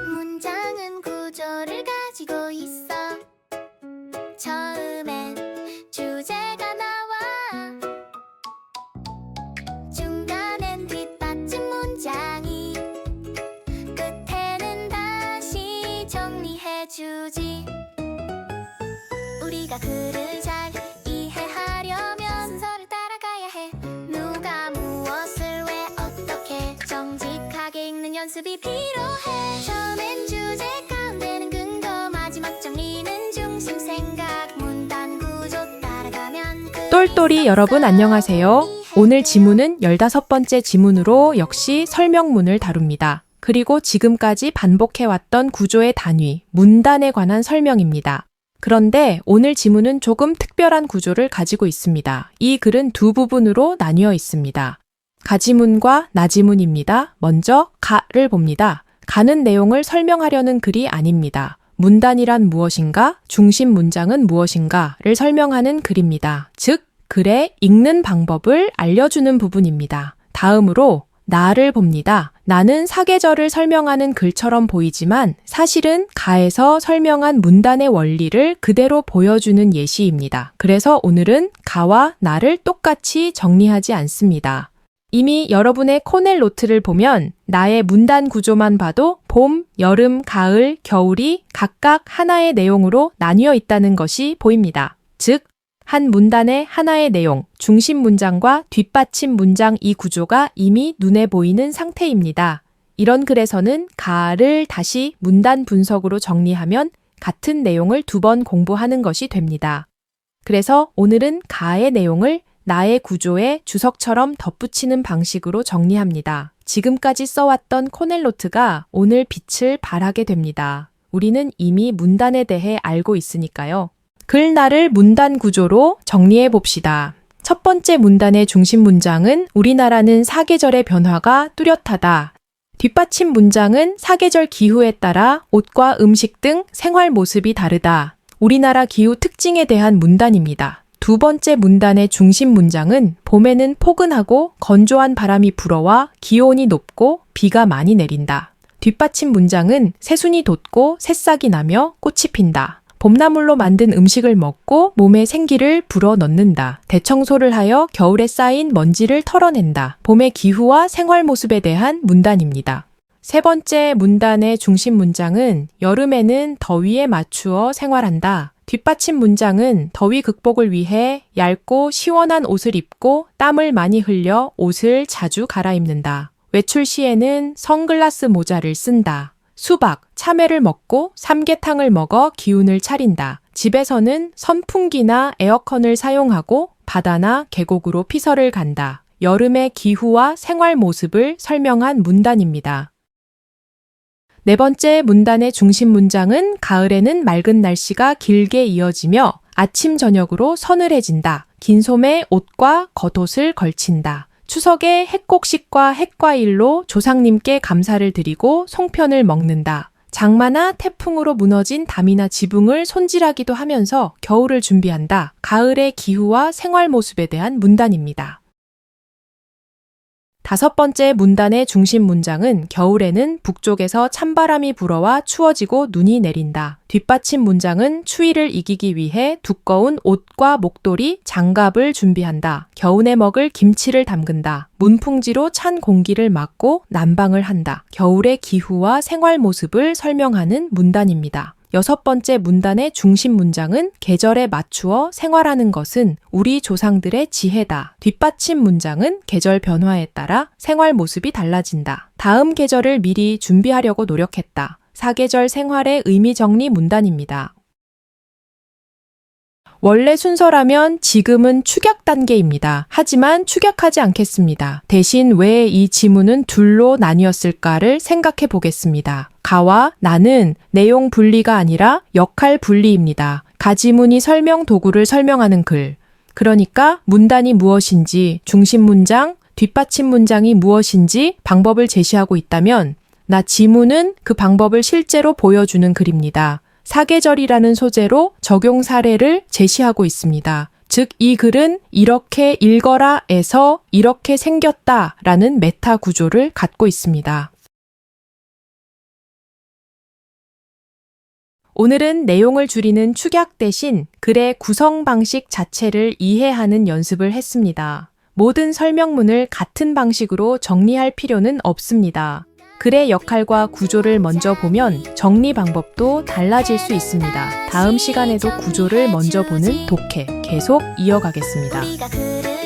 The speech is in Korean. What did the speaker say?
문장은 구조를 가지고 있어. 처음엔 주제가 나와. 중간엔 뒷받침 문장이. 끝에는 다시 정리해주지. 우리가 글을 잘 이해하려면 순서를 따라가야 해. 누가 무엇을 왜 어떻게 정직하게 읽는 연습이 필요해. 처음엔 주제, 가운데는 근거, 마지막 정리는 중심 생각. 문단 구조 따라가면 똘똘이 여러분 안녕하세요. 오늘 지문은 15번째 지문으로 역시 설명문을 다룹니다. 그리고 지금까지 반복해왔던 구조의 단위, 문단에 관한 설명입니다. 그런데 오늘 지문은 조금 특별한 구조를 가지고 있습니다. 이 글은 두 부분으로 나뉘어 있습니다. 가지문과 나지문입니다. 먼저 가를 봅니다. 가는 내용을 설명하려는 글이 아닙니다. 문단이란 무엇인가, 중심 문장은 무엇인가를 설명하는 글입니다. 즉, 글의 읽는 방법을 알려주는 부분입니다. 다음으로 나를 봅니다. 나는 사계절을 설명하는 글처럼 보이지만 사실은 가에서 설명한 문단의 원리를 그대로 보여주는 예시입니다. 그래서 오늘은 가와 나를 똑같이 정리하지 않습니다. 이미 여러분의 코넬 노트를 보면 나의 문단 구조만 봐도 봄, 여름, 가을, 겨울이 각각 하나의 내용으로 나뉘어 있다는 것이 보입니다. 즉, 한 문단의 하나의 내용, 중심 문장과 뒷받침 문장 이 구조가 이미 눈에 보이는 상태입니다. 이런 글에서는 가를 다시 문단 분석으로 정리하면 같은 내용을 두 번 공부하는 것이 됩니다. 그래서 오늘은 가의 내용을 나의 구조에 주석처럼 덧붙이는 방식으로 정리합니다. 지금까지 써왔던 코넬 노트가 오늘 빛을 발하게 됩니다. 우리는 이미 문단에 대해 알고 있으니까요. 글나를 문단 구조로 정리해 봅시다. 첫 번째 문단의 중심 문장은 우리나라는 사계절의 변화가 뚜렷하다. 뒷받침 문장은 사계절 기후에 따라 옷과 음식 등 생활 모습이 다르다. 우리나라 기후 특징에 대한 문단입니다. 두 번째 문단의 중심 문장은 봄에는 포근하고 건조한 바람이 불어와 기온이 높고 비가 많이 내린다. 뒷받침 문장은 새순이 돋고 새싹이 나며 꽃이 핀다. 봄나물로 만든 음식을 먹고 몸에 생기를 불어넣는다. 대청소를 하여 겨울에 쌓인 먼지를 털어낸다. 봄의 기후와 생활 모습에 대한 문단입니다. 세 번째 문단의 중심 문장은 여름에는 더위에 맞추어 생활한다. 뒷받침 문장은 더위 극복을 위해 얇고 시원한 옷을 입고 땀을 많이 흘려 옷을 자주 갈아입는다. 외출 시에는 선글라스 모자를 쓴다. 수박, 참외를 먹고 삼계탕을 먹어 기운을 차린다. 집에서는 선풍기나 에어컨을 사용하고 바다나 계곡으로 피서를 간다. 여름의 기후와 생활 모습을 설명한 문단입니다. 네 번째 문단의 중심 문장은 가을에는 맑은 날씨가 길게 이어지며 아침 저녁으로 서늘해진다. 긴 소매 옷과 겉옷을 걸친다. 추석에 핵곡식과 핵과일로 조상님께 감사를 드리고 송편을 먹는다. 장마나 태풍으로 무너진 담이나 지붕을 손질하기도 하면서 겨울을 준비한다. 가을의 기후와 생활 모습에 대한 문단입니다. 다섯 번째 문단의 중심 문장은 겨울에는 북쪽에서 찬바람이 불어와 추워지고 눈이 내린다. 뒷받침 문장은 추위를 이기기 위해 두꺼운 옷과 목도리, 장갑을 준비한다. 겨우내 먹을 김치를 담근다. 문풍지로 찬 공기를 막고 난방을 한다. 겨울의 기후와 생활 모습을 설명하는 문단입니다. 여섯 번째 문단의 중심 문장은 계절에 맞추어 생활하는 것은 우리 조상들의 지혜다. 뒷받침 문장은 계절 변화에 따라 생활 모습이 달라진다. 다음 계절을 미리 준비하려고 노력했다. 사계절 생활의 의미 정리 문단입니다. 원래 순서라면 지금은 추격 단계입니다. 하지만 추격하지 않겠습니다. 대신 왜 이 지문은 둘로 나뉘었을까를 생각해 보겠습니다. 가와 나는 내용 분리가 아니라 역할 분리입니다. 가지문이 설명 도구를 설명하는 글. 그러니까 문단이 무엇인지, 중심 문장, 뒷받침 문장이 무엇인지 방법을 제시하고 있다면 나 지문은 그 방법을 실제로 보여주는 글입니다. 사계절이라는 소재로 적용 사례를 제시하고 있습니다. 즉, 이 글은 이렇게 읽어라에서 이렇게 생겼다라는 메타 구조를 갖고 있습니다. 오늘은 내용을 줄이는 축약 대신 글의 구성 방식 자체를 이해하는 연습을 했습니다. 모든 설명문을 같은 방식으로 정리할 필요는 없습니다. 글의 역할과 구조를 먼저 보면 정리 방법도 달라질 수 있습니다. 다음 시간에도 구조를 먼저 보는 독해 계속 이어가겠습니다. 우리가 글을